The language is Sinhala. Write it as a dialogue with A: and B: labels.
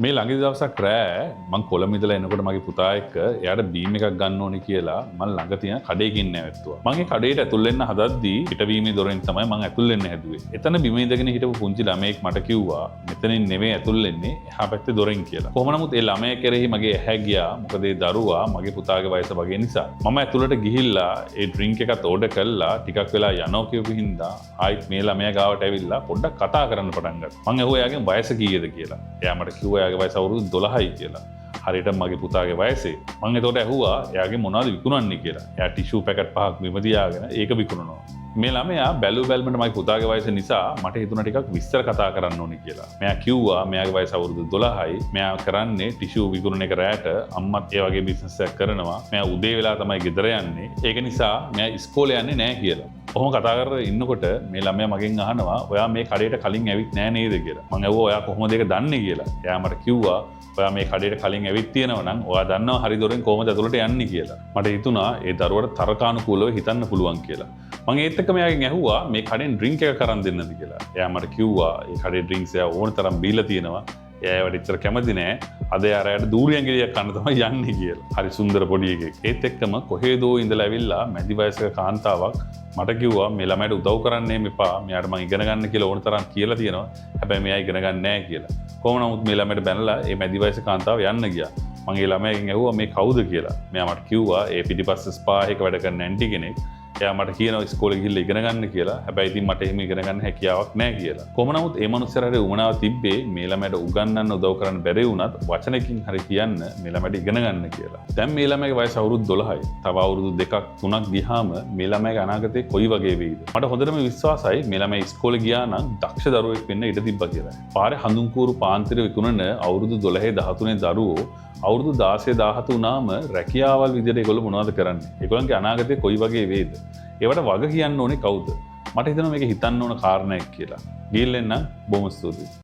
A: මේ ළඟදි දවසක් රෑ මං කොළඹ ඉඳලා එනකොට මගේ පුතා එක්ක එයාට බීම් එකක් ගන්න ඕනේ කියලා මං ළඟ තියෙන කඩේකින් නැවැත්තුවා. මං ඒ කඩේට ඇතුල් වෙන්න හදද්දී පිටවීමේ දොරෙන් තමයි මං ඇතුල් වෙන්න හැදුවේ. එතන බිම ඉඳගෙන හිටපු පුංචි ළමයෙක් මට කිව්වා මෙතනින් නෙමෙයි ඇතුල් වෙන්නේ එහා පැත්තේ දොරෙන් කියලා. කොහොම නමුත් ඒ ළමයා කෙරෙහි මගේ ඇහැ ගියා. මොකද ඒ දරුවා මගේ පුතාගේ වයස වගේ නිසා. මම ඇතුළට ගිහිල්ලා ඒ ඩ්‍රින්ක් එකත් ඕඩර් කළා. ටිකක් වෙලා යනවා කියපු හින්දා ආයිත් මේ ළමයා ගාවට ඇවිල්ලා පොඩ්ඩක් කතා කරන්න පටන් ගත්තා. මං ඇහුවා එයාගෙන් වයස කීයද කියලා. එයා මට කිව්වා එයාගේ වයස අවුරුදු 12යි කියලා. හරියට මගේ පුතාගේ වයසේ. මං එතකොට ඇහුවා එයාගේ මොනවද විකුණන්නේ කියලා. එයා ටිෂු පැකට් 5ක් බිම තියාගෙන ඒක විකුණනවා. මේ ළමයා බැලුවල්මට මගේ පුතාගේ වයස නිසා මට හිතුණා ටිකක් විස්තර කතා කරන්න ඕනේ කියලා. මෙයා කිව්වා මෙයාගේ වයස අවුරුදු 12යි. මෙයා කරන්නේ ටිෂු විකුණන එක රැට අම්මත් ඒ වගේ බිස්නස් එකක් කරනවා. මෙයා උදේ වෙලා තමයි ගෙදර යන්නේ. ඒක නිසා මෙයා ඉස්කෝලේ යන්නේ නැහැ කියලා. ඔහොම කතා කරලා ඉන්නකොට මේ ළමයා මගෙන් අහනවා ඔයා මේ කඩේට කලින් ඇවිත් නැහැ නේද කියලා. මං ඇහුවා ඔයා කොහොමද ඒක දන්නේ කියලා. එයා මට කිව්වා ඔයා මේ කඩේට කලින් ඇවිත් තියෙනවා නම් ඔයා දන්නවා හරි දොරෙන් කොහොමද ඇතුළට යන්නේ කියලා. මට හිතුණා ඒ දරුවට තර්කානුකූලව හිතන්න පුළුවන් කියලා. මං ඒත් එක්ක මෙයාගෙන් ඇහුවා මේ කඩෙන් ඩ්‍රින්ක් එක කරන් දෙන්නද කියලා. එයා මට කිව්වා ඒ කඩේ ඩ්‍රින්ක්ස් එයා ඕන තරම් බීලා තියෙනවා. එයා ඒවට ඉතර කැමති නෑ. අද එයාට දූරියන් ගෙඩියක් කන්න තමයි යන්නේ කියලා. හරි සුන්දර පොඩි එකෙක්. ඒත් එක්කම කොහෙදෝ ඉඳලා ඇවිල්ලා මැදි වයසක කාන්තාවක් මට කිව්වා මේ ළමයට උදව් කරන්න එපා. මෙයාට මං ඉගෙන ගන්න කියලා ඕන තරම් කියලා තියෙනවා. හැබැයි මෙයා ඉගෙන ගන්න නෑ කියලා. කොහොම නමුත් මේ ළමයට බැනලා මේ මැදි වයසක කාන්තාව යන්න ගියා. මං ඒ ළමයාගෙන් ඇහුවා මේ කවුද කියලා. මෙයා මට කිව්වා ඒ පිටිපස්ස ස්පා එකක වැඩ කරන ඇන්ටි කෙනෙක්. එයා මට කියනවා ඉස්කෝලේ ගිහිල්ලා ඉගෙන ගන්න කියලා. හැබැයි ඉතින් මට එහෙම ඉගෙන ගන්න හැකියාවක් නැහැ කියලා. කොහොම නමුත් ඒ මනුස්සයාට උමනාව තිබ්බේ මේ ළමයට උගන්වන්න උදව් කරන්න බැරි වුණත් වචනකින් හරි කියන්න මේ ළමයට ඉගෙන ගන්න කියලා. දැන් මේ ළමයාගේ වයස අවුරුදු 12යි. තව අවුරුදු 2ක් 3ක් ගියාම මේ ළමයාගේ අනාගතේ කොයි වගේ වෙයිද? මට හොඳටම විශ්වාසයි මේ ළමයා ඉස්කෝලේ ගියා නම් දක්ෂ දරුවෙක් වෙන්න ඉඩ තිබ්බා කියලා. පාරේ හඳුන්කూరు පාන්තිර විකුණන අවුරුදු 12 13 දරුවෝ අවුරුදු 16 17 වුණාම රැකියාවල් විදිහට ඒගොල්ලෝ මොනවද කරන්නේ? ඒගොල්ලන්ගේ අනාගතේ කොයි වගේ වෙයිද? ඒවට වග කියන්න ඕනේ කවුද? මට හිතෙනවා මේක හිතන්න ඕන කාරණයක් කියලා. ගිහින් එන්න බොහොම ස්තුතියි.